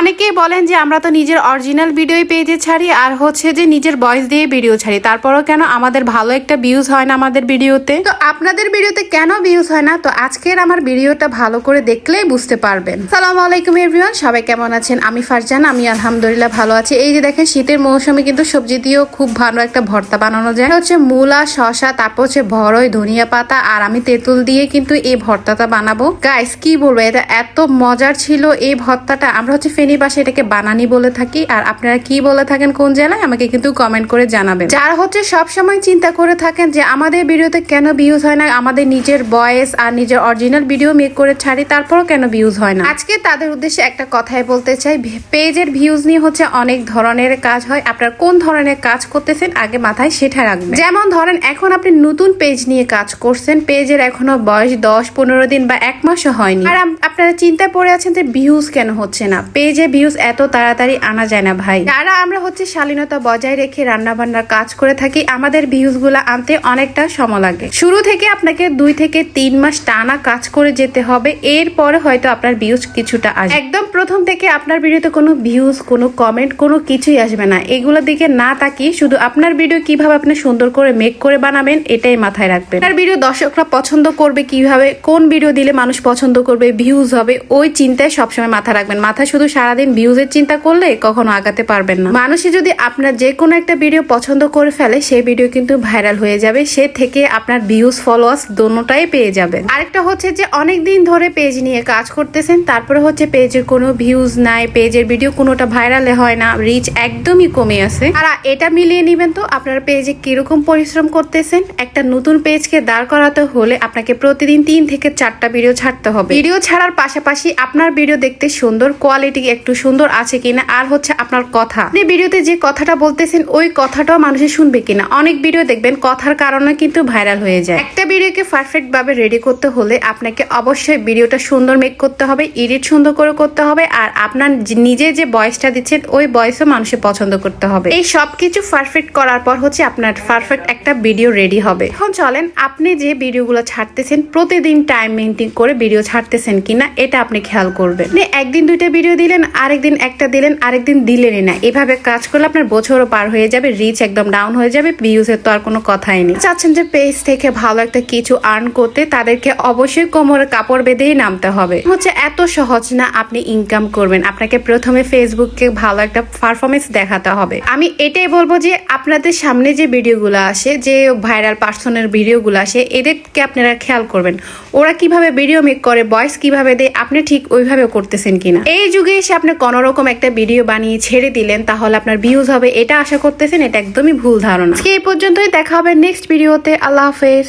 অনেকেই বলেন যে আমরা তো নিজের অরিজিনাল ভিডিওই পেজে ছাড়ি আর হচ্ছে যে নিজের ভয়েস দিয়ে ভিডিও ছাড়ি, তারপরও কেন আমাদের ভালো একটা ভিউজ হয় না আমাদের ভিডিওতে। তো আপনাদের ভিডিওতে কেন ভিউজ হয় না, তো আজকের আমার ভিডিওটা ভালো করে দেখলেই বুঝতে পারবেন। আসসালামু আলাইকুম এভরিওয়ান, সবাই কেমন আছেন? আমি ফারজান, আমি আলহামদুলিল্লাহ ভালো আছি। এই যে দেখেন শীতের মৌসুমে কিন্তু সবজি দিয়েও খুব ভালো একটা ভর্তা বানানো যায়। হচ্ছে মূলা, শসা, তারপর হচ্ছে বড়ই, ধনিয়া পাতা আর আমি তেঁতুল দিয়ে কিন্তু এই ভর্তাটা বানাবো। গাইস কি বলবো, এটা এত মজার ছিল এই ভর্তাটা। আমরা হচ্ছে ফেনী বাসায় এটাকে বানানি বলে থাকি, আর আপনারা কি বলে থাকেন কোন জেলায় আমাকে কিন্তু কমেন্ট করে জানাবেন। যারা হচ্ছে সব সময় চিন্তা করে থাকেন যে আমাদের ভিডিওতে কেন ভিউজ হয় না, আমাদের নিজের ভয়েস আর নিজের অরিজিনাল ভিডিও মেক করে ছাড়ি তারপরও কেন ভিউজ হয় না, আজকে তাদের উদ্দেশ্যে একটা কথাই বলতে চাই। পেজের ভিউজ নিয়ে হচ্ছে অনেক ধরনের কাজ হয়। আপনার কোন ধরনের কাজ করতেছেন আগে মাথায় সেটা রাখবেন। যেমন ধরেন এখন আপনি নতুন পেজ নিয়ে কাজ করছেন, পেজের এখনো বয়স 10-15 দিন বা 1 মাসও হয়নি, আর আপনারা চিন্তায় পড়ে আছেন যে ভিউজ কেন হচ্ছে না। পেজে ভিউজ এত তাড়াতাড়ি আনা যায় না ভাই। যারা আমরা হচ্ছে শালীনতা বজায় রেখে রান্না বান্নার কাজ করে থাকি, আমাদের ভিউজ গুলা আনতে অনেকটা সময় লাগে। শুরু থেকে আপনাকে 2 থেকে 3 মাস টানা কাজ করে যেতে হবে, এরপরে হয়তো আপনার ভিউজ কিছুটা আসবে। একদম প্রথম থেকে আপনার ভিডিওতে কোনো ভিউজ, কোনো কমেন্ট, কোনো কিছুই আসবে না। এগুলোর দিকে না তাকিয়ে শুধু আপনার ভিডিও কিভাবে আপনি সুন্দর করে মেক করে বানাবেন এটাই মাথায় রাখবেন। আপনার ভিডিও দর্শকরা পছন্দ করবে কিভাবে, কোন ভিডিও দিলে মানুষ পছন্দ করবে, ভিউজ হবে, ওই চিন্তায় সবসময় মাথা রাখবেন। মাথায় শুধু সারাদিন ভিউজের চিন্তা করলে কখনো আগাতে পারবেন না। মানুষে যদি আপনার যে কোনো একটা ভিডিও পছন্দ করে ফেলে, সেই ভিডিও কিন্তু ভাইরাল হয়ে যাবে, সে থেকে আপনার ভিউজ ফলোয়ার্স দোনোটাই পেয়ে যাবেন। আরেকটা হচ্ছে যে অনেক দিন ধরে পেজ নিয়ে কাজ করতেছেন, তারপরে হচ্ছে পেজের কোনো ভিউজ নাই, পেজের ভিডিও কোনোটা ভাইরালে হয় না, রিচ একদমই কমে আছে। আর এটা মিলিয়ে নিবেন তো আপনার পেজে কিরকম পরিশ্রম করতেছেন। একটা নতুন পেজকে দাঁড় করাতে হলে আপনাকে প্রতিদিন 3 থেকে 4টা ভিডিও ছাড়তে হবে। ভিডিও ছাড়ার পাশাপাশি আপনার ভিডিও দেখতে সুন্দর, কোয়ালিটি একটু সুন্দর আছে কিনা, আর হচ্ছে আপনার কথা, আপনি ভিডিওতে যে কথাটা বলতেছেন ওই কথাটাও মানুষে শুনবে কিনা। অনেক ভিডিও দেখবেন কথার কারণে কিন্তু ভাইরাল হয়ে যায়। একটা ভিডিওকে পারফেক্ট ভাবে রেডি করতে হলে আপনাকে অবশ্যই ভিডিওটা সুন্দর মেক করতে হবে, এডিট সুন্দর করে করতে হবে, আর আপনার নিজে যে ভয়েসটা দিচ্ছেন ওই ভয়েসও মানুষের পছন্দ করতে হবে। এই সবকিছু পারফেক্ট করার পর হচ্ছে আপনার পারফেক্ট একটা ভিডিও রেডি হবে। এখন চলেন আপনি যে ভিডিওগুলো ছাড়তেছেন প্রতিদিন টাইম মেনটেন করে ভিডিও ছাড়তেছেন কিনা এটা আপনি খেয়াল করবেন। একদিন 2টা ভিডিও দিলেন, আরেকদিন একটা দিলেন, আরেকদিন দিলেনই না। এভাবে কাজ করলে আপনার বছরও পার হয়ে যাবে, রিচ একদম ডাউন হয়ে যাবে, ভিউজের তো আর কোনো কথাই নেই। চাচ্ছেন যে পেজ থেকে ভালো একটা কিছু আর্ন করতে, তাদেরকে অবশ্যই কোমরে কাপড় বেঁধেই নামতে হবে। হচ্ছে এত সহজ না আপনি ইনকাম করবেন, আপনাকে প্রথমে ফেসবুককে ভালো একটা পারফরমেন্স দেখাতে হবে। আমি এটাই বলবো যে আপনাদের সামনে যে ভিডিওগুলো আসে, যে ভাইরাল পার্সনের ভিডিওগুলো আসে, এদেরকে আপনারা খেয়াল করবেন ওরা কিভাবে ভিডিও মেক করে, ভয়েস কিভাবে দেয়, আপনি ঠিক ওইভাবে করতেছেন কিনা। এই যুগে এসে আপনি কোনো রকম একটা ভিডিও বানিয়ে ছেড়ে দিলেন তাহলে আপনার ভিউজ হবে এটা আশা করতেছেন, এটা একদমই ভুল ধারণা। এই পর্যন্তই, দেখা হবে নেক্সট ভিডিওতে। আল্লাহ হাফেজ।